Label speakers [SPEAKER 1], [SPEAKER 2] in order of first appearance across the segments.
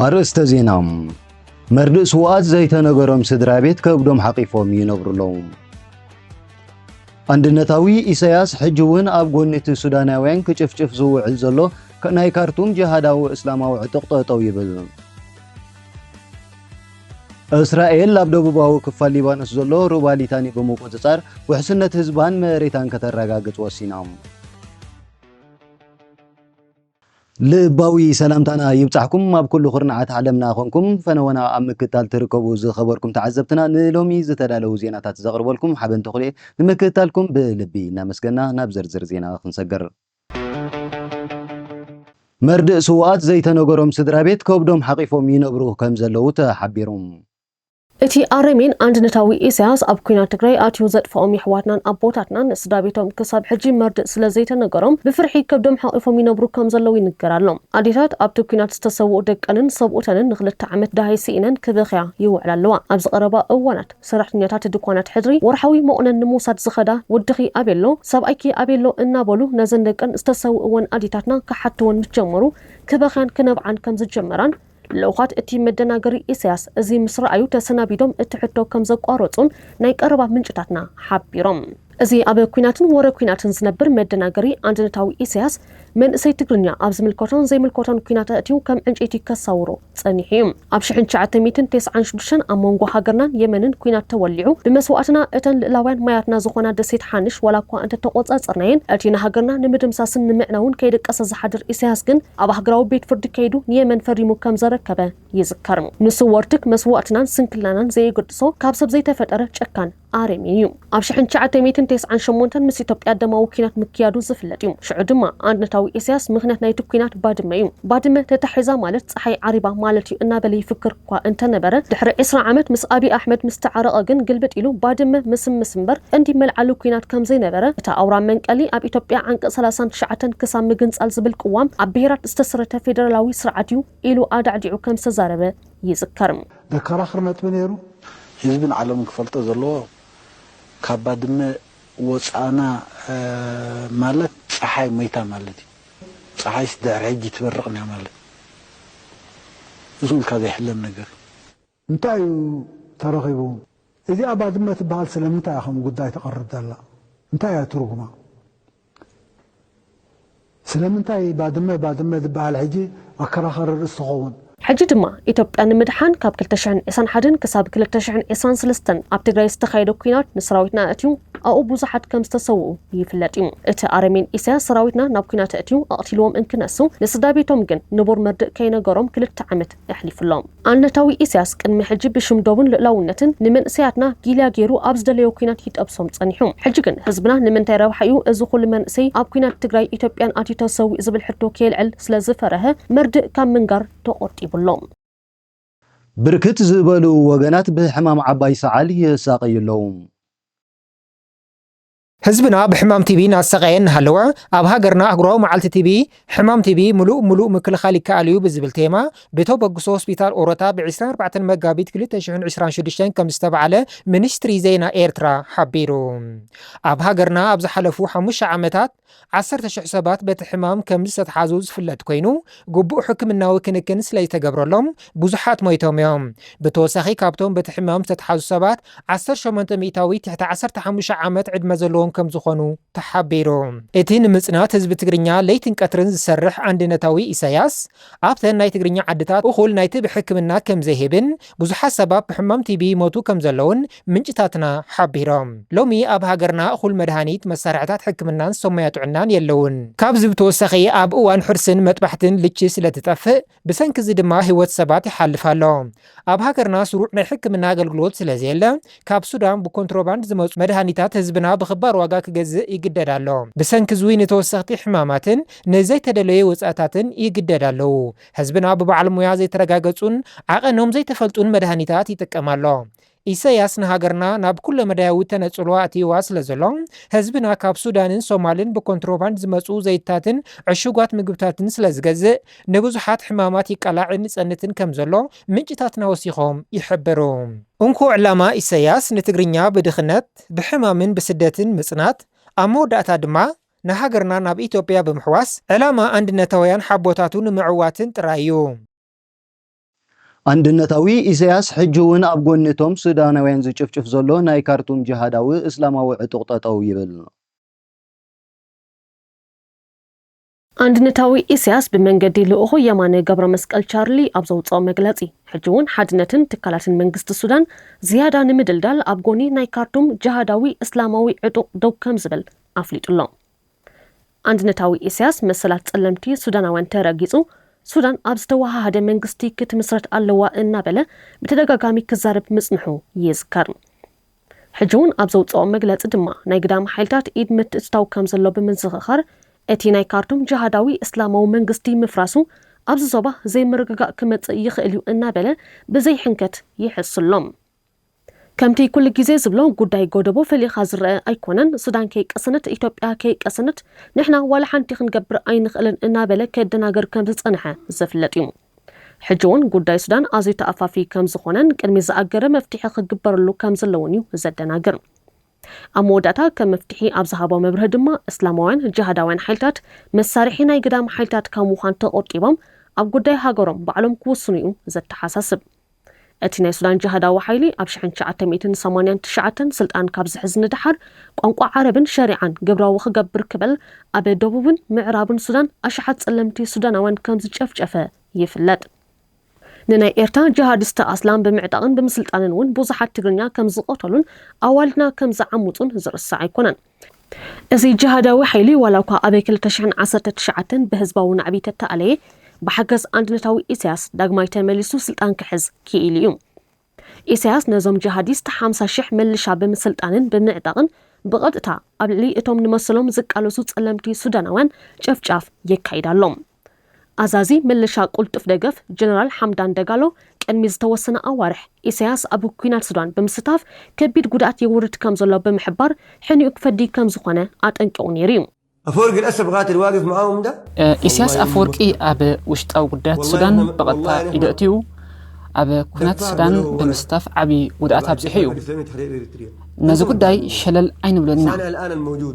[SPEAKER 1] አርእስተ ዜና መርድእ ስዋዓት ዘይተነገሮም ስድራ ቤት ከብዶም ሓቂፎም ይነብሩሎም። አንድነታዊ ኢሳያስ ሕጅውን ኣብ ጎኒት ሱዳናውያን ክጭፍጭፍ ዝውዕል ዘሎ ናይ ካርቱም ጅሃዳዊ እስላማዊ ዕጥቅጠጠው ይብል። እስራኤል ኣብ ደቡባዊ ክፋል ሊባኖስ ዘሎ ሩባ ሊታኒ ብምቁፅጻር ውሕስነት ህዝባን መሬታን ከተረጋግጽ ወሲኖም። ልባዊ ሰላምታና ይብጻሕኩም ኣብ ኩሉ ኹርናዓት ዓለምና ኾንኩም ፈነወና ኣብ ምክትታል ትርከቡ ዝኸበርኩም ተዓዘብትና ንሎሚ ዝተዳለዉ ዜናታት ዘቕርበልኩም ሓበን ተኽልኤ ንምክትታልኩም ብልቢ እናመስገና ናብ ዝርዝር ዜና ክንሰገር። መርድእ ስዋዓት ዘይተነገሮም ስድራ ቤት ከብዶም ሓቂፎም ይነብሩ ከም ዘለዉ ተሓቢሮም።
[SPEAKER 2] እቲ ኣረሜን አንድነታዊ ኢሳያስ ኣብ ኩናት ትግራይ ኣትዩ ዘጥፍኦም ይሕዋትናን ኣቦታትናን ስድራ ቤቶም ክሳብ ሕጂ መርድእ ስለ ዘይተነገሮም ብፍርሒ ከብዶም ሓቂፎም ይነብሩ ከም ዘለዉ ይንገራሎም። ኣዴታት ኣብቲ ኩናት ዝተሰውኡ ደቀንን ሰብኡተንን ንክልተ ዓመት ዳሃይ ስኢነን ክበኽያ ይውዕላ ኣለዋ። ኣብ ዝቐረባ እዋናት ሰራሕተኛታት ድኳናት ሕድሪ ወርሓዊ መቑነን ንምውሳድ ዝኸዳ ውድኺ ኣቤሎ ሰብኣይኪ ኣቤሎ እናበሉ ነዘን ደቀን ዝተሰውእወን ኣዴታትና ክሓትወን ምስ ጀመሩ ክበኽያን ክነብዓን ከም ዝጀመራን ለውኻት እቲ መደናገሪ ኢሳያስ እዚ ምስ ረኣዩ ተሰናቢዶም እቲ ሕቶ ከም ዘቋረጹን ናይ ቀረባ ምንጭታትና ሓቢሮም። እዚ ኣብ ኩናትን ወረ ኩናትን ዝነብር መደናገሪ አንድነታዊ ኢሳያስ መንእሰይ ትግርኛ ኣብ ዝምልከቶን ዘይምልከቶን ኩናት ኣትዩ ከም ዕንጨይቲ ከሳውሮ ጸኒሑ እዩ። ኣብ 1996 ኣብ መንጎ ሃገርናን የመንን ኩናት ተወሊዑ ብመስዋዕትና እተን ልዕላውያን ማያትና ዝኾና ደሴት ሓንሽ ዋላ እኳ እንተተቆጻጸርናየን እቲ ንሃገርና ንምድምሳስን ንምዕናውን ከይደቀሰ ዝሓድር ኢሳያስ ግን ኣብ ሃገራዊ ቤት ፍርዲ ከይዱ ንየመን ፈሪሙ ከም ዘረከበ ይዝከር። ንሱ ወርትክ መስዋዕትናን ስንክልናን ዘይገድሶ ካብ ሰብ ዘይተፈጠረ ጨካን ኣረሜን እዩ። ኣብ 1998 ምስ ኢትዮጵያ ደማዊ ኩናት ምክያዱ ዝፍለጥ እዩ። ሽዑ ድማ አንድነታዊ ኢሳያስ ምክንያት ናይቲ ኩናት ባድመ እዩ። ባድመ ተታሒዛ ማለት ፀሓይ ዓሪባ ማለት እዩ እናበለ ይፍክር እኳ እንተነበረ ድሕሪ 20 ዓመት ምስ አብይ አሕመድ ምስ ተዓረቐ ግን ግልብጥ ኢሉ ባድመ ምስ እምበር እንዲመልዓሉ ኩናት ከም ዘይነበረ እታ ኣውራ መንቀሊ ኣብ ኢትዮጵያ ዓንቀጽ 39 ክሳብ ምግንጻል ዝብል ቅዋም ኣብ ብሄራት ዝተሰረተ ፌደራላዊ ስርዓት እዩ ኢሉ ኣዳዕዲዑ ከም ዝተዛረበ ይዝከር።
[SPEAKER 3] ደከራኽር ነጥብ ነይሩ ህዝብን ዓለምን ክፈልጦ ዘለዎ ካብ ባድመ ወፃና ማለት ፀሓይ ሞይታ ማለት እዩ። ፀሓይ ድሕሪ ሕጂ ትበርቕና ማለት እዙልካ ዘይሕለም ነገር እንታይ ተረኺቡ እዚኣ ባድመ ትበሃል ስለምንታይ ከም ጉዳይ ተቐርብ ዘላ እንታይ እያ ትርጉማ? ስለምንታይ ባድመ ዝበሃል ሕጂ ኣከራኸሪ ርእሲ ትኸውን?
[SPEAKER 2] ሕጂ ድማ ኢትዮጵያ ንምድሓን ካብ 2021 ክሳብ 2023 ኣብ ትግራይ ዝተኻየደ ኩናት ንሰራዊትና ኣትዩ ኣብኡ ብዙሓት ከም ዝተሰውኡ ይፍለጥ እዩ። እቲ ኣረሜን ኢሳያስ ሰራዊትና ናብ ኩናት ኣትዩ ኣቕቲልዎም እንክነሱ ንስድራ ቤቶም ግን ንቡር መርድእ ከይነገሮም 2 ዓመት የሕሊፍሎም። አንድነታዊ ኢሳያስ ቅድሚ ሕጂ ብሽምዶብን ልዕላውነትን ንመንእሰያትና ጊልያ ገይሩ ኣብ ዝደለዮ ኩናት ይጠብሶም ጸኒሑ። ሕጂ ግን ህዝብና ንምንታይ ረብሓ እዩ እዚ ኩሉ መንእሰይ ኣብ ኩናት ትግራይ ኢትዮጵያን ኣትዩ ተሰዊኡ ዝብል ሕቶ ከየልዕል ስለ ዝፈረሀ መርድእ ካብ ምንጋር ተቆጢቡሎም።
[SPEAKER 1] ብርክት ዝበሉ ወገናት ብሕማም ዓባይ ሰዓል ይሳቀዩለው።
[SPEAKER 4] ህዝብና ብሕማም ቲቢ ናሰቃየን ሃለወ ኣብ ሃገርና ኣህጉራዊ መዓልቲ ቲቢ ሕማም ቲቢ ሙሉእ ምክልኻል ይከኣል እዩ ብዝብል ቴማ ቤተ በግሶ ሆስፒታል ኦሮታ ብ24 መጋቢት 2026 ከም ዝተባዕለ ሚኒስትሪ ዜና ኤርትራ ሓቢሩ። ኣብ ሃገርና ኣብ ዝሓለፉ 5 ዓመታት 10,000 ሰባት በቲ ሕማም ከም ዝተተሓዙ ዝፍለጥ ኮይኑ ግቡእ ሕክምናዊ ክንክን ስለ ዝተገብረሎም ብዙሓት ሞይቶም እዮም። ብተወሳኺ ካብቶም በቲ ሕማም ዝተተሓዙ ሰባት 18 ሚእታዊ ትሕቲ 15 ዓመት ዕድመ ዘለዎም ከም ዝኾኑ ተሓቢሩ። እቲ ንምጽናት ህዝቢ ትግርኛ ለይትን ቀትርን ዝሰርሕ አንድነታዊ ኢሳያስ ኣብተን ናይ ትግርኛ ዓድታት እኹል ናይቲ ብሕክምና ከም ዘይህብን ብዙሓት ሰባት ብሕማም ቲቢ ሞቱ ከም ዘለውን ምንጭታትና ሓቢሮም። ሎሚ ኣብ ሃገርና እኹል መድሃኒት መሳርሕታት ሕክምናን ሰሞያ ጥዕናን የለውን። ካብዚ ብተወሳኺ ኣብ እዋን ሕርስን መጥባሕትን ልቺ ስለትጠፍእ ብሰንኪ እዚ ድማ ህይወት ሰባት ይሓልፍ ኣሎ። ኣብ ሃገርና ስሩዕ ናይ ሕክምና ኣገልግሎት ስለዘየለ ካብ ሱዳን ብኮንትሮባንድ ዝመፁ መድሃኒታት ህዝብና ብኽባር ዋጋ ክገዝእ ይግደድ ኣሎ። ብሰንኪ ዝዊ ንተወሰኽቲ ሕማማትን ንዘይተደለየ ወፃእታትን ይግደድ ኣለዉ። ህዝብና ብበዓል ሞያ ዘይተረጋገጹን ዓቐኖም ዘይተፈልጡን መድሃኒታት ይጥቀም ኣሎ። ኢሳያስ ንሃገርና ናብ ኩለ መዳያዊ ተነጽሎ ኣትይዋ ስለ ዘሎ ህዝብና ካብ ሱዳንን ሶማልን ብኮንትሮባንድ ዝመፁ ዘይታትን ዕሹጓት ምግብታትን ስለ ዝገዝእ ንብዙሓት ሕማማት ይቀላዕን ይጸንትን ከም ዘሎ ምንጭታትና ወሲኾም ይሕብሩ። እንኩ ዕላማ ኢሳያስ ንትግርኛ ብድኽነት ብሕማምን ብስደትን ምጽናት ኣብ መወዳእታ ድማ ንሃገርና ናብ ኢትዮጵያ ብምሕዋስ ዕላማ አንድነታውያን ሓቦታቱ ንምዕዋትን ጥራይ እዩ።
[SPEAKER 1] አንድነታዊ ኢሳያስ ሕጂውን ኣብ ጎንቶም ሱዳናውያን ዝጭፍጭፍ ዘሎ ናይ ካርቱም ጅሃዳዊ እስላማዊ ዕጡቅ ጠጠው ይብል ነው።
[SPEAKER 2] አንድነታዊ ኢሳያስ በመንገዲ ልኡኹ የማነ ገብረ መስቀል ቻርሊ ኣብ ዘውፅኦ መግለጺ ሕጂውን ሓድነትን ትካላትን መንግስቲ ሱዳን ዝያዳ ንምድልዳል ኣብ ጎኒ ናይ ካርቱም ጅሃዳዊ እስላማዊ ዕጡቅ ደው ከም ዝብል ኣፍሊጡሎ። አንድነታዊ ኢሳያስ መሰላት ጸለምቲ ሱዳናውያን ተረጊጹ ሱዳን ኣብ ዝተዋሃደ መንግስቲ ክትምስረት ኣለዋ እናበለ ብተደጋጋሚ ክዛረብ ምጽንሑ ይዝከር። ሕጂውን ኣብ ዘውፅኦ መግለጺ ድማ ናይ ግዳም ሓይልታት ኢድ ምትእትታው ከም ዘሎ ብምዝኽኻር እቲ ናይ ካርቱም ጅሃዳዊ እስላማዊ መንግስቲ ምፍራሱ ኣብዚ ዞባ ዘይምርግጋእ ክመጽእ ይኽእል እዩ እናበለ ብዘይ ሕንከት ይሕስሎም። ከምቲ ኩሉ ግዜ ዝብሎ ጉዳይ ጎደቦ ፈሊኻ ዝረአ ኣይኮነን፣ ሱዳን ከይቀስነት ኢትዮጵያ ከይቀስነት ንሕና ዋላ ሓንቲ ክንገብር ኣይንኽእልን እናበለ ከደናገር ከም ዝጸንሐ ዘፍለጥ እዩ። ሕጂውን ጉዳይ ሱዳን ኣዝዩ ተኣፋፊ ከም ዝኾነን ቅድሚ ዝኣገረ መፍትሒ ክግበረሉ ከም ዘለውን እዩ ዘደናግር። ኣብ መወዳእታ ከም መፍትሒ ኣብ ዝሃቦ መብርህ ድማ እስላማውያን ጅሃዳውያን ሓይልታት መሳርሒ ናይ ግዳም ሓይልታት ካብ ምዃን ተቆጢቦም ኣብ ጉዳይ ሃገሮም ባዕሎም ክውስኑ እዩ ዘተሓሳስብ። እቲ ናይ ሱዳን ጅሃዳዊ ሓይሊ ኣብ 1989 ስልጣን ካብ ዝሕዝ ንድሓር ቋንቋ ዓረብን ሸሪዓን ግብራዊ ክገብር ክበል ኣብ ደቡብን ምዕራብን ሱዳን ኣሽሓት ጸለምቲ ሱዳናውያን ከም ዝጨፍጨፈ ይፍለጥ። ንናይ ኤርትራ ጅሃዲስት ኣስላም ብምዕጣቕን ብምስልጣንን እውን ብዙሓት ትግርኛ ከም ዝቆተሉን ኣዋልድና ከም ዝዓሙፁን ዝርሳዕ ኣይኮነን። እዚ ጅሃዳዊ ሓይሊ ዋላ እኳ ኣብ 2019 ብህዝባዊ ናዕቢ ተተኣለየ ብሓገዝ አንድነታዊ ኢሳያስ ዳግማይ ተመሊሱ ስልጣን ክሕዝ ክኢሉ እዩ። ኢሳያስ ነዞም ጅሃዲስት 50,000 መልሻ ብምስልጣንን ብምዕጣቕን ብቐጥታ ኣብ ልዕሊ እቶም ንመስሎም ዝቃለሱ ጸለምቲ ሱዳናውያን ጨፍጫፍ የካይዳሎም። ኣዛዚ መልሻ ቁልጡፍ ደገፍ ጀነራል ሓምዳን ደጋሎ ቅድሚ ዝተወሰነ ኣዋርሕ ኢሳያስ ኣብ ኩናት ሱዳን ብምስታፍ ከቢድ ጉድኣት የውርድ ከም ዘሎ ብምሕባር ሕኒኡ ክፈዲ ከም ዝኾነ ኣጠንቂቑ ነይሩ እዩ።
[SPEAKER 5] أفورقي الأسد قاتل واقف معاهم ده؟
[SPEAKER 6] إسياس أفورقي أب وشتاو قدرات السودان بقطع إدأتيو أب كونات السودان بمستاف عبي ودأت أبزحيو نازو قداي شلل أين بلدنا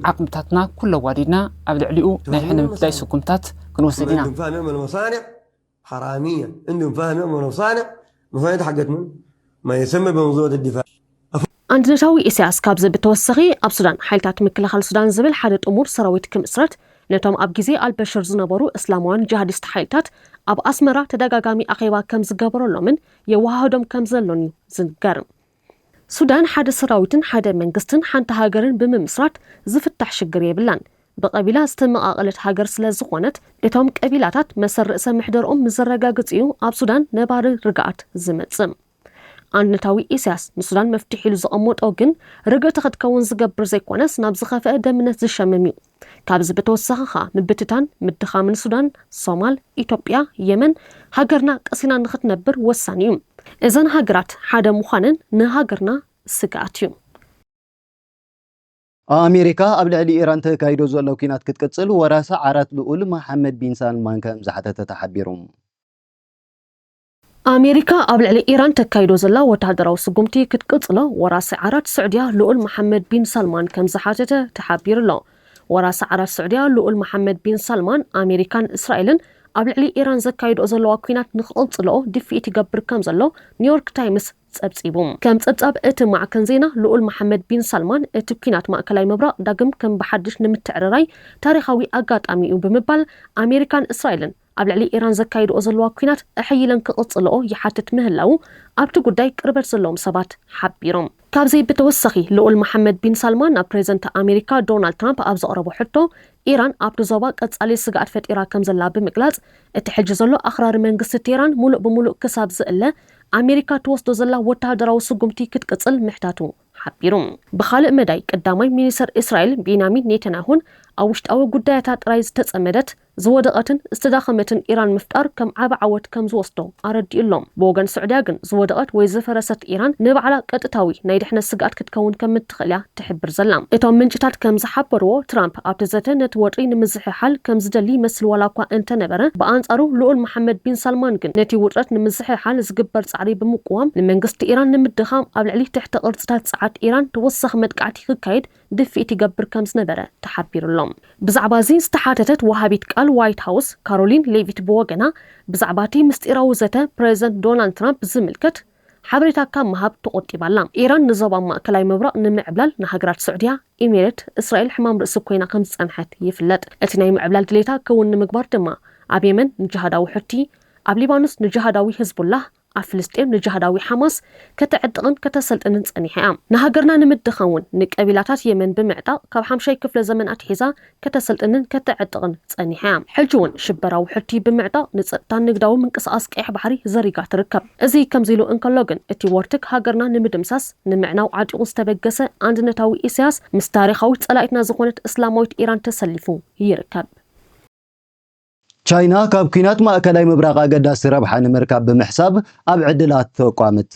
[SPEAKER 6] عقبتاتنا كل وادينا أبد عليو نحن بداي سكمتات كنوسدينا
[SPEAKER 5] عندهم فاهم يعملوا مصانع حرامية، عندهم فاهم يعملوا مصانع حقت من ما يسمى بمنظومة الدفاع.
[SPEAKER 2] አንድነታዊ ኢሳያስ ካብዚ ብተወሰኺ ኣብ ሱዳን ሓይልታት ምክልኻል ሱዳን ዝብል ሓደ ጥሙር ሰራዊት ክምስረት ነቶም ኣብ ግዜ አልበሽር ዝነበሩ እስላማውያን ጅሃዲስት ሓይልታት ኣብ ኣስመራ ተደጋጋሚ ኣኼባ ከም ዝገበረሎምን የዋሃዶም ከም ዘሎን እዩ ዝንገር። ሱዳን ሓደ ሰራዊትን ሓደ መንግስትን ሓንቲ ሃገርን ብምምስራት ዝፍታሕ ሽግር የብላን። ብቀቢላ ዝተመቃቀለት ሃገር ስለ ዝኾነት እቶም ቀቢላታት መሰር ርእሰ ምሕደርኦም ምዘረጋግጽ እዩ ኣብ ሱዳን ነባሪ ርግኣት ዝመጽእ። አንድነታዊ ኢሳያስ ንሱዳን መፍትሒ ኢሉ ዝቐመጦ ግን ርግእቲ ክትከውን ዝገብር ዘይኮነስ ናብ ዝኸፍአ ደምነት ዝሸምም እዩ። ካብዚ ብተወሳኺ ኸ ምብትታን ምድኻምን ሱዳን፣ ሶማል፣ ኢትዮጵያ፣ የመን ሃገርና ቀሲና ንኽትነብር ወሳኒ እዩ። እዘን ሃገራት ሓደ ምዃነን ንሃገርና ስጋኣት እዩ።
[SPEAKER 1] ኣሜሪካ ኣብ ልዕሊ ኢራን ተካይዶ ዘሎ ኩናት ክትቅጽል ወራሳ ዓራት ልኡል መሐመድ ቢን ሳልማን ከም ዝሓተተ ተሓቢሩ። አሜሪካ ኣብ ልዕሊ ኢራን ተካይዶ ዘላ ወታደራዊ ስጉምቲ ክትቅጽሎ ወራሲ ዓራት ስዑድያ ልኡል መሐመድ ቢን ሳልማን ከም ዝሓተተ ተሓቢሩሎ። ወራሲ ዓራት ስዑድያ ልኡል መሐመድ ቢን ሳልማን ኣሜሪካን እስራኤልን ኣብ ልዕሊ ኢራን ዘካይዶ ዘለዋ ኩናት ንኽቕጽሎ ድፊኢት ይገብር ከም ዘሎ ኒውዮርክ ታይምስ ጸብጺቡ። ከም ጸብጻብ እቲ ማዕከን ዜና ልኡል መሐመድ ቢን ሳልማን እቲ ኩናት ማእከላይ ምብራቕ ዳግም ከም ብሓድሽ ንምትዕርራይ ታሪኻዊ ኣጋጣሚ እዩ ብምባል ኣሜሪካን እስራኤልን ኣብ ልዕሊ ኢራን ዘካይድኦ ዘለዋ ኩናት ኣሕይለን ክቕጽልኦ ይሓትት ምህላው ኣብቲ ጉዳይ ቅርበት ዘለዎም ሰባት ሓቢሮም። ካብዚ ብተወሳኺ ልኡል መሐመድ ቢን ሳልማን ናብ ፕሬዚደንት ኣሜሪካ ዶናልድ ትራምፕ ኣብ ዘቕረቦ ሕቶ ኢራን ኣብቲ ዞባ ቀጻሊ ስጋኣት ፈጢራ ከም ዘላ ብምግላጽ እቲ ሕጂ ዘሎ ኣኽራሪ መንግስቲ ቴህራን ሙሉእ ብምሉእ ክሳብ ዝእለ ኣሜሪካ ትወስዶ ዘላ ወታደራዊ ስጉምቲ ክትቅጽል ምሕታቱ ሓቢሩ። ብኻልእ መዳይ ቀዳማይ ሚኒስተር እስራኤል ቤንያሚን ኔታንያሁን ኣብ ውሽጣዊ ጉዳያታት ጥራይ ዝተጸመደት ዝወደቐትን ዝተዳኸመትን ኢራን ምፍጣር ከም ዓብ ዓወት ከም ዝወስዶ ኣረዲኡሎም። ብወገን ስዑድያ ግን ዝወደቐት ወይ ዝፈረሰት ኢራን ንባዕላ ቀጥታዊ ናይ ድሕነት ስጋኣት ክትከውን ከም እትኽእል እያ ትሕብር ዘላ። እቶም ምንጭታት ከም ዝሓበርዎ ትራምፕ ኣብቲ ዘተ ነቲ ወጥሪ ንምዝሕሓል ከም ዝደሊ ይመስል ዋላ እኳ እንተነበረ ብኣንጻሩ ልኡል መሐመድ ቢን ሳልማን ግን ነቲ ውጥረት ንምዝሕሓል ዝግበር ጻዕሪ ብምቁዋም ንመንግስቲ ኢራን ንምድኻም ኣብ ልዕሊ ትሕቲ ቅርጽታት ጸዓት ኢራን ተወሳኺ መጥቃዕቲ ክካየድ ድፊኢት ይገብር ከም ዝነበረ ተሓቢሩሎም። ብዛዕባ እዚ ዝተሓተተት ወሃቢት ቃል
[SPEAKER 2] ኣባል ዋይት ሃውስ ካሮሊን ሌቪት ብወገና ብዛዕባቲ ምስጢራዊ ዘተ ፕሬዚደንት ዶናልድ ትራምፕ ዝምልከት ሓበሬታ ካብ መሃብ ተቆጢባላ ኢራን ንዞባ ማእከላይ ምብራቅ ንምዕብላል ንሃገራት ስዑድያ ኢሚሬት እስራኤል ሕማም ርእሲ ኮይና ከም ዝጸንሐት ይፍለጥ እቲ ናይ ምዕብላል ድሌታ ክውን ንምግባር ድማ ኣብ የመን ንጅሃዳዊ ሕቲ ኣብ ሊባኖስ ንጅሃዳዊ ህዝቡላህ ኣብ ፍልስጤም ንጅሃዳዊ ሓማስ ከተዕድቕን ከተሰልጥንን ጸኒሐ ንሃገርና ንምድኻውን ንቀቢላታት የመን ብምዕጣቕ ካብ 5 ክፍለ ዘመናት ሒዛ ከተሰልጥንን ከተዕድቕን ጸኒሐ ሕልጅውን ሽበራዊ ሕቲ ብምዕጣቕ ንጸጥታን ንግዳዊ ምንቅስቓስ ቀይሕ ባሕሪ ዘሪጋ ትርከብ እዚ ከምዚሉ እንከሎ ግን እቲ ወርትክ ሃገርና ንምድምሳስ ንምዕናው ዓጢቑ ዝተበገሰ አንድነታዊ ኢሳያስ ምስ ታሪኻዊት ጸላኢትና ዝኾነት እስላማዊት ኢራን ተሰሊፉ ይርከብ
[SPEAKER 1] ቻይና ካብ ኩናት ማእከላይ ምብራቅ ኣገዳሲ ረብሓ ንምርካብ ብምሕሳብ ኣብ ዕድላት ተቋምት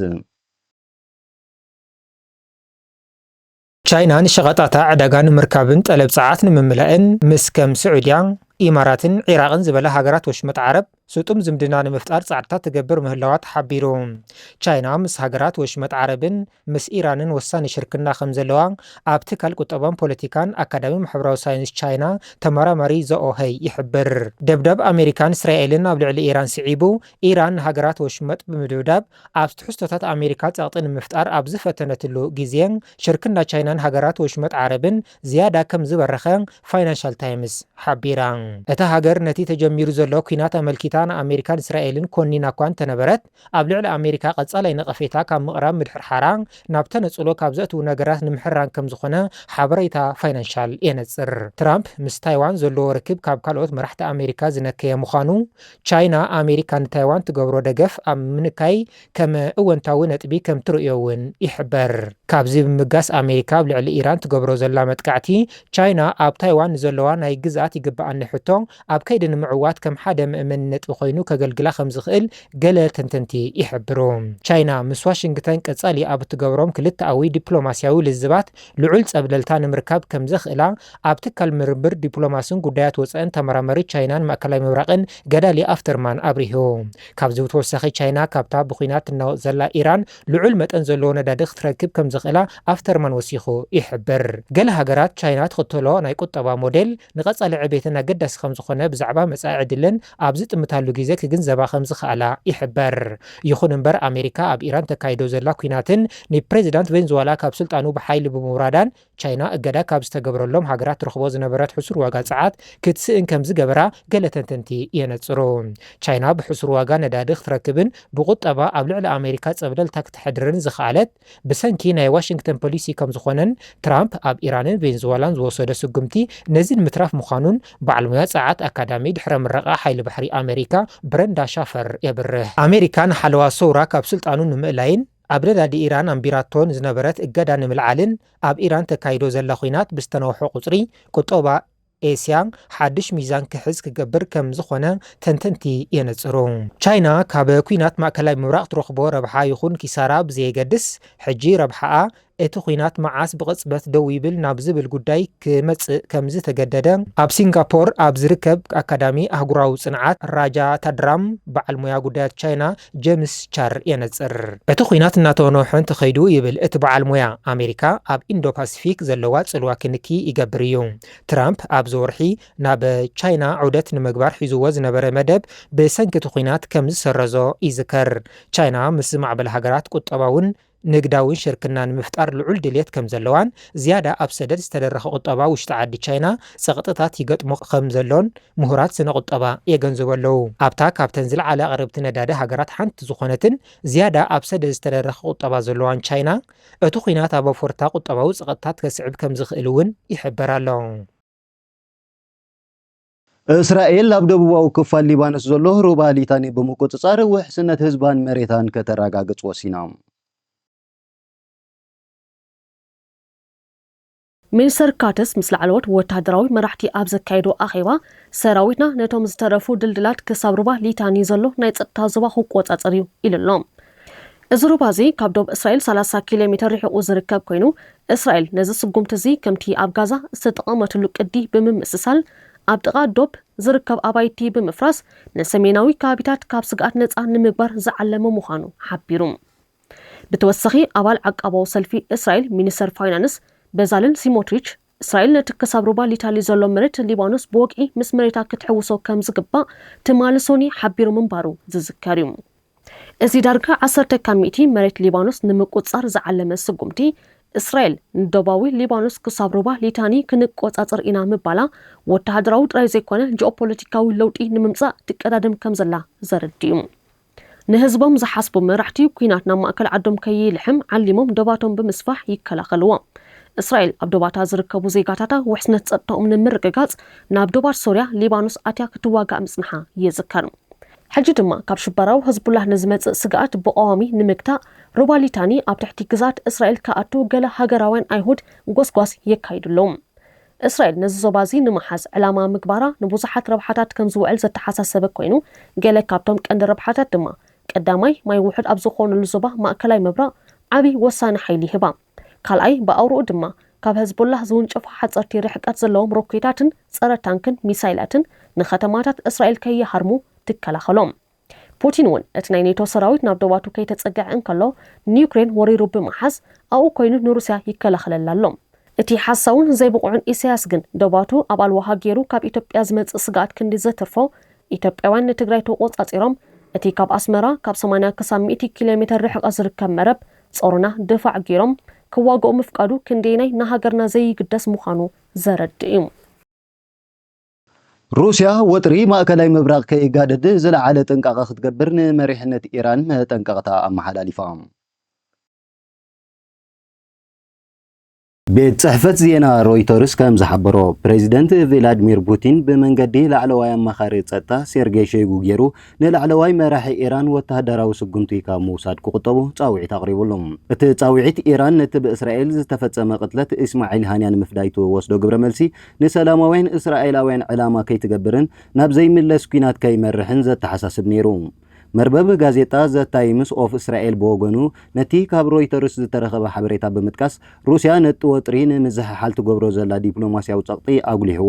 [SPEAKER 4] ቻይና ንሸቐጣታ ዕዳጋ ንምርካብን ጠለብ ፀዓት ንምምላእን ምስ ከም ስዑድያ ኢማራትን ኢራቅን ዝበለ ሃገራት ወሽመጥ ዓረብ ስጡም ዝምድና ንምፍጣር ጻዕርታት ትገብር ምህላዋ ተሓቢሩ ቻይና ምስ ሃገራት ወሽመጥ ዓረብን ምስ ኢራንን ወሳኒ ሽርክና ከም ዘለዋ ኣብ ትካል ቁጠባን ፖለቲካን ኣካዳሚ ማሕበራዊ ሳይንስ ቻይና ተመራማሪ ዘኦሄይ ይሕብር ደብዳብ ኣሜሪካን እስራኤልን ኣብ ልዕሊ ኢራን ስዒቡ ኢራን ሃገራት ወሽመጥ ብምድብዳብ ኣብ ትሕዝቶታት ኣሜሪካ ጸቕጢ ንምፍጣር ኣብ ዝፈተነትሉ ግዜ ሽርክና ቻይናን ሃገራት ወሽመጥ ዓረብን ዝያዳ ከም ዝበረኸ ፋይናንሻል ታይምስ ሓቢራ እታ ሃገር ነቲ ተጀሚሩ ዘሎ ኩናት ኣመልኪታ ኣሜሪካን እስራኤልን ኮኒና እኳ እንተነበረት ኣብ ልዕሊ ኣሜሪካ ቀጻላይ ነቐፌታ ካብ ምቕራብ ምድሕርሓራ ናብ ተነጽሎ ካብ ዘእትው ነገራት ንምሕራን ከም ዝኾነ ሓበሬታ ፋይናንሻል የነጽር ትራምፕ ምስ ታይዋን ዘለዎ ርክብ ካብ ካልኦት መራሕቲ ኣሜሪካ ዝነከየ ምዃኑ ቻይና ኣሜሪካ ንታይዋን ትገብሮ ደገፍ ኣብ ምንካይ ከም እወንታዊ ነጥቢ ከም ትርእዮ እውን ይሕበር ካብዚ ብምጋስ ኣሜሪካ ኣብ ልዕሊ ኢራን ትገብሮ ዘላ መጥቃዕቲ ቻይና ኣብ ታይዋን ዘለዋ ናይ ግዝኣት ይግባኣኒ ሕቶ ኣብ ከይዲ ንምዕዋት ከም ሓደ ምእመንነት ኮይኑ ከገልግላ ከም ዝኽእል ገለ ተንተንቲ ይሕብሩ ቻይና ምስ ዋሽንግተን ቀጻሊ ኣብ ትገብሮም ክልተኣዊ ዲፕሎማስያዊ ልዝባት ልዑል ጸብለልታ ንምርካብ ከም ዘኽእላ ኣብ ትካል ምርምር ዲፕሎማስን ጉዳያት ወፃእን ተመራማሪ ቻይናን ማእከላይ ምብራቕን ገዳሊ ኣፍተርማን ኣብሪሁ ካብዚ ብተወሳኺ ቻይና ካብታ ብኹናት ትናወፅ ዘላ ኢራን ልዑል መጠን ዘለዎ ነዳዲ ክትረክብ ከም ዘኽእላ ኣፍተርማን ወሲኹ ይሕብር ገለ ሃገራት ቻይና ትኽተሎ ናይ ቁጠባ ሞዴል ንቐጻሊ ዕቤትን ኣገዳሲ ከም ዝኾነ ብዛዕባ መጻኢ ዕድልን ኣብ ዝጥምታሉ ግዜ ክግንዘባ ከም ዝኽኣላ ይሕበር ይኹን እምበር ኣሜሪካ ኣብ ኢራን ተካይዶ ዘላ ኩናትን ንፕሬዚዳንት ቬንዙዌላ ካብ ስልጣኑ ብሓይሊ ብምውራዳን ቻይና እገዳ ካብ ዝተገብረሎም ሃገራት ረኽቦ ዝነበረት ሕሱር ዋጋ ፀዓት ክትስእን ከም ዝገበራ ገለ ተንተንቲ የነጽሩ ቻይና ብሕሱር ዋጋ ነዳዲ ክትረክብን ብቁጠባ ኣብ ልዕሊ ኣሜሪካ ጸብለልታ ክትሕድርን ዝኽኣለት ብሰንኪ ናይ ዋሽንግተን ፖሊሲ ከም ዝኾነን ትራምፕ ኣብ ኢራንን ቬንዙዌላን ዝወሰደ ስጉምቲ ነዚ ንምትራፍ ምዃኑን ባዕልሙያ ፀዓት ኣካዳሚ ድሕረ ምረቓ ሓይሊ ባሕሪ ኣሜሪካ ብረንዳ ሻፈር የብርህ ኣሜሪካ ንሓለዋ ሶውራ ካብ ስልጣኑ ንምእላይን ኣብ ነዳዲ ኢራን ኣንቢራቶን ዝነበረት እገዳ ንምልዓልን ኣብ ኢራን ተካይዶ ዘላ ኩናት ብዝተነውሖ ቁፅሪ ቁጠባ ኤስያ ሓድሽ ሚዛን ክሕዝ ክገብር ከም ዝኾነ ተንተንቲ የነጽሩ ቻይና ካብ ኩናት ማእከላይ ምብራቕ ትረኽቦ ረብሓ ይኹን ኪሳራ ብዘየገድስ ሕጂ ረብሓኣ እቲ ኩናት መዓስ ብቕጽበት ደው ይብል ናብ ዝብል ጉዳይ ክመጽእ ከም ዝተገደደ ኣብ ሲንጋፖር ኣብ ዝርከብ ኣካዳሚ ኣህጉራዊ ጽንዓት ራጃ ታድራም በዓል ሞያ ጉዳያት ቻይና ጄምስ ቻር የነጽር እቲ ኩናት እናተወንሐ እንተኸይዱ ይብል እቲ በዓል ሞያ ኣሜሪካ ኣብ ኢንዶ ፓሲፊክ ዘለዋ ጽልዋ ክንኪ ይገብር እዩ ትራምፕ ኣብ ዘወርሒ ናብ ቻይና ዑደት ንምግባር ሒዝዎ ዝነበረ መደብ ብሰንኪ እቲ ኩናት ከም ዝሰረዞ ይዝከር ቻይና ምስ ማዕበል ሃገራት ቁጠባውን ንግዳውን ሽርክና ንምፍጣር ልዑል ድሌት ከም ዘለዋን ዝያዳ ኣብ ሰደድ ዝተደረኸ ቁጠባ ውሽጢ ዓዲ ቻይና ጸቕጥታት ይገጥሞ ከም ዘሎን ምሁራት ስነ ቁጠባ የገንዝበለው ኣብታ ካብተን ዝለዓለ ኣቕርብቲ ነዳዲ ሃገራት ሓንቲ ዝኾነትን ዝያዳ ኣብ ሰደድ ዝተደረኸ ቁጠባ ዘለዋን ቻይና እቲ ኩናት ኣብ ኣፎርታ ቁጠባዊ ጸቕጥታት ከስዕብ ከም ዝኽእል እውን ይሕበር ኣሎ
[SPEAKER 1] እስራኤል ኣብ ደቡባዊ ክፋል ሊባኖስ ዘሎ ሩባ ሊታኒ ብምቁጽጻር ውሕስነት ህዝባን መሬታን ከተረጋግጽ ወሲና
[SPEAKER 2] ሚኒስተር ካተስ ምስ ላዕለዎት ወታደራዊ መራሕቲ ኣብ ዘካይዶ ኣኼባ ሰራዊትና ነቶም ዝተረፉ ድልድላት ክሳብ ሩባ ሊታኒ ዘሎ ናይ ጸጥታ ዞባ ክቆጻጸር እዩ ኢሉሎም እዚ ሩባ እዚ ካብ ደቡብ እስራኤል 30 ኪሎ ሜትር ርሒቑ ዝርከብ ኮይኑ እስራኤል ነዚ ስጉምቲ እዚ ከምቲ ኣብ ጋዛ ዝተጠቐመትሉ ቅዲ ብምምስሳል ኣብ ጥቓ ዶብ ዝርከብ ኣባይቲ ብምፍራስ ንሰሜናዊ ከባቢታት ካብ ስግኣት ነፃ ንምግባር ዝዓለመ ምዃኑ ሓቢሩ ብተወሳኺ ኣባል ዓቃባዊ ሰልፊ እስራኤል ሚኒስተር ፋይናንስ በዛልን ሲሞትሪች እስራኤል ነቲ ክሳብ ሩባ ሊታሊ ዘሎ መሬት ሊባኖስ ብወቅዒ ምስ መሬታ ክትሕውሶ ከም ዝግባእ ትማሊ ሶኒ ሓቢሩ ምንባሩ ዝዝከር እዩ እዚ ዳርጋ 10 ካብ 100 መሬት ሊባኖስ ንምቁፅጻር ዝዓለመ ስጉምቲ እስራኤል ንደቡባዊ ሊባኖስ ክሳብ ሩባ ሊታኒ ክንቆጻጽር ኢና ምባላ ወተሃደራዊ ጥራይ ዘይኮነ ጂኦፖለቲካዊ ለውጢ ንምምጻእ ትቀዳደም ከም ዘላ ዘርዲ እዩ ንህዝቦም ዝሓስቡ መራሕቲ ኩናት ናብ ማእከል ዓዶም ከይልሕም ዓሊሞም ደባቶም ብምስፋሕ ይከላኸልዎ እስራኤል ኣብ ዶባታ ዝርከቡ ዜጋታታ ውሕስነት ጸጥታኦም ንምርግጋጽ ናብ ዶባት ሶርያ ሊባኖስ ኣትያ ክትዋጋእ ምጽንሓ ይዝከር ሕጂ ድማ ካብ ሽበራው ህዝቡላህ ንዝመጽእ ስጋኣት ብቀዋሚ ንምግታእ ሩባ ሊታኒ ኣብ ትሕቲ ግዛት እስራኤል ከኣቱ ገለ ሃገራውያን ኣይሁድ ጎስጓስ የካይድሎም እስራኤል ነዚ ዞባዚ ንምሓዝ ዕላማ ምግባራ ንብዙሓት ረብሓታት ከም ዝውዕል ዘተሓሳሰበ ኮይኑ ገለ ካብቶም ቀንዲ ረብሓታት ድማ ቀዳማይ ማይ ውሕድ ኣብ ዝኾነሉ ዞባ ማእከላይ ምብራቕ ዓብይ ወሳኒ ሓይሊ ይህባ ካልኣይ ብኣውርኡ ድማ ካብ ህዝቡላህ ዝውንጨፉ ሓፀርቲ ርሕቀት ዘለዎም ሮኬታትን ጸረ ታንክን ሚሳይላትን ንኸተማታት እስራኤል ከይሃርሙ ትከላኸሎም ፑቲን እውን እቲ ናይ ኔቶ ሰራዊት ናብ ዶባቱ ከይተጸግዐ እንከሎ ንዩክሬን ወሪሩ ብምሓዝ ኣብኡ ኮይኑ ንሩስያ ይከላኸለላሎም እቲ ሓሳውን ዘይብቑዕን ኢሳያስ ግን ዶባቱ ኣብ ኣልዋሃ ገይሩ ካብ ኢትዮጵያ ዝመጽእ ስጋኣት ክንዲ ዘትርፎ ኢትዮጵያውያን ንትግራይ ተቆጻጺሮም እቲ ካብ ኣስመራ ካብ 80 ክሳብ 100 ኪሎ ሜትር ርሕቀት ዝርከብ መረብ ጾርና ድፋዕ ገይሮም ክዋግኡ ምፍቃዱ ክንደይናይ ንሃገርና ዘይግደስ ምዃኑ ዘረድ እዩ
[SPEAKER 1] ሩስያ ወጥሪ ማእከላይ ምብራቕ ከይጋደድ ዝለዓለ ጥንቃቐ ክትገብር ንመሪሕነት ኢራን መጠንቀቕታ ኣመሓላሊፋ ቤት ጽሕፈት ዜና ሮይተርስ ከም ዝሓበሮ ፕሬዚደንት ቭላድሚር ፑቲን ብመንገዲ ላዕለዋይ ኣማኻሪ ጸጥታ ሴርጌይ ሾይጉ ገይሩ ንላዕለዋይ መራሒ ኢራን ወተሃደራዊ ስጉምቲ ካብ ምውሳድ ክቁጠቡ ጻውዒት ኣቕሪቡሎም እቲ ጻውዒት ኢራን ነቲ ብእስራኤል ዝተፈጸመ ቅትለት እስማዒል ሃንያ ንምፍዳይ ትወስዶ ግብረ መልሲ ንሰላማውያን እስራኤላውያን ዕላማ ከይትገብርን ናብ ዘይምለስ ኩናት ከይመርሕን ዘተሓሳስብ ነይሩ መርበብ ጋዜጣ ዘ ታይምስ ኦፍ እስራኤል በወገኑ ነቲ ካብ ሮይተርስ ዝተረኸበ ሓበሬታ ብምጥቃስ ሩስያ ነቲ ወጥሪ ንምዝሕሓል ትገብሮ ዘላ ዲፕሎማስያዊ ጸቕጢ ኣጉሊህዎ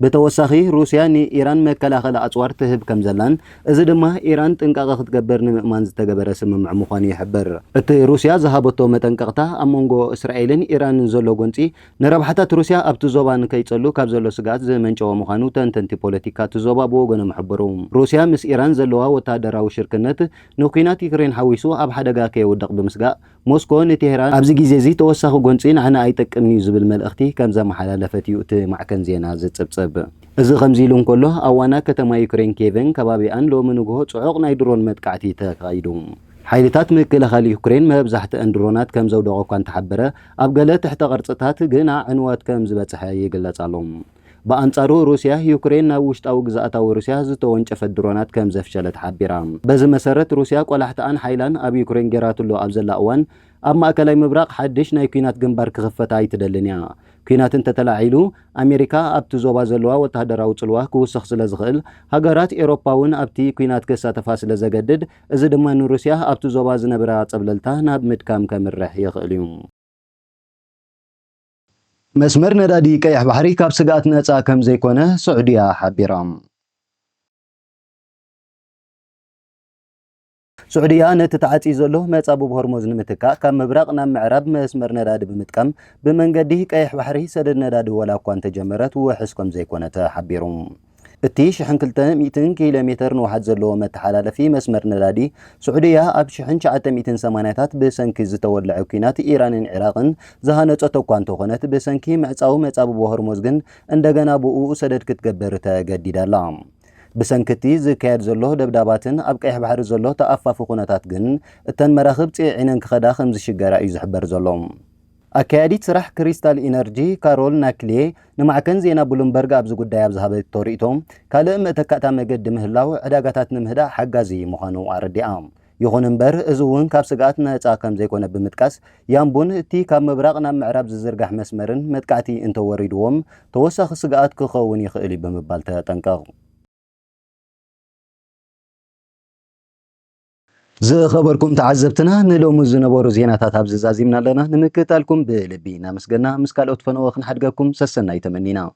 [SPEAKER 1] ብተወሳኺ ሩስያ ንኢራን መከላኸሊ ኣጽዋር ትህብ ከም ዘላን እዚ ድማ ኢራን ጥንቃቐ ክትገብር ንምእማን ዝተገበረ ስምምዕ ምዃኑ ይሕብር እቲ ሩስያ ዝሃበቶ መጠንቀቕታ ኣብ መንጎ እስራኤልን ኢራንን ዘሎ ጎንፂ ንረብሓታት ሩስያ ኣብቲ ዞባ ንከይጸሉ ካብ ዘሎ ስጋኣት ዝመንጨወ ምዃኑ ተንተንቲ ፖለቲካ እቲ ዞባ ብወገኖም ይሕብሩ ሩስያ ምስ ኢራን ዘለዋ ወተሃደራዊ ሽርክነት ንኩናት ዩክሬን ሓዊሱ ኣብ ሓደጋ ከይውድቕ ብምስጋእ ሞስኮ ንቴህራን ኣብዚ ግዜ እዚ ተወሳኺ ጎንፂ ንዓና ኣይጠቅምን እዩ ዝብል መልእኽቲ ከም ዘመሓላለፈት እዩ እቲ ማዕከን ዜና ዝጽብጽብ እዚ ከምዚ ኢሉ እንከሎ ኣብ ዋና ከተማ ዩክሬን ኬቭን ከባቢኣን ሎሚ ንግሆ ጽዑቕ ናይ ድሮን መጥቃዕቲ ተካይዱ ሓይልታት ምክልኻል ዩክሬን መብዛሕትአን ድሮናት ከም ዘውደቑ እኳ እንተሓበረ ኣብ ገለ ትሕተ ቅርጽታት ግና ዕንወት ከም ዝበጽሐ ይግለጻሎም በአንጻሩ ሩሲያ ዩክሬን ናብ ውሽጣዊ ግዛእታዊ ሩሲያ ዝተወንጨፈት ድሮናት ከም ዘፍሸለት ሓቢራ በዚ መሰረት ሩሲያ ቆላሕትኣን ሓይላን ኣብ ዩክሬን ጌራትሎ ኣብ ዘላ እዋን ኣብ ማእከላይ ምብራቕ ሓድሽ ናይ ኩናት ግንባር ክኽፈታ ኣይትደልን እያ ኩናት እንተተላዒሉ ኣሜሪካ ኣብቲ ዞባ ዘለዋ ወተሃደራዊ ጽልዋ ክውስኽ ስለ ዝኽእል ሃገራት ኤውሮፓውን ኣብቲ ኩናት ክሳተፋ ስለ ዘገድድ እዚ ድማ ንሩስያ ኣብቲ ዞባ ዝነበራ ጸብለልታ ናብ ምድካም ከምርሕ ይኽእል እዩ መስመር ነዳዲ ቀይሕ ባሕሪ ካብ ስጋኣት ነፃ ከም ዘይኮነ ስዑድያ ሓቢራ سعودية نتتعاطي زلو مصاب بهرمز نمتكا كم مبرق نام معرب مسمر نداد بمتكم بمنقديه كيح بحري سدد نداد ولا كون تجمرت وحسكم زي كونت حبيرون التيش حنكلتا 200 كيلومتر نوحد زلو متحلال في مسمر ندادي سعودية أب شحن شعت 200 سمانات بسنك زتولع كينات إيران عراق زهانت أتوقان تخنت بسنكي معصاو مصاب بهرمزغن اندغنا بو سدد كتجبرت جديد لام بسنكتي زكاد زلو دبداباتن أب كيح بحر زلو تأفاف خونتات جن التن مراخب عينن كخدا خمس شجرة يزحبر زلوم أكاديت سرح كريستال إنرجي كارول ناكلي نمعكن زينا بلومبرغ أبز قداي أبز هابت توريتهم كالم تكاتا مقد مهلاو عداقاتات نمهدا حقازي مخانو عردي عام يخون امبر ازوون كاب سقاتنا تاكم زيكون بمتكاس يامبون تي كاب مبراقنا معراب زرقح مسمرن متكاتي انتو وريدوهم توسخ سقات كخون يخيلي بمبالتا تنكاغ زي خبركم تعزبتنا نلوم الزنبور زيناتات هابز زازيمنا لنا نمكتالكم بلبينا مسقنا مسكال أطفنا وخن حدقكم سسنا يتمنينا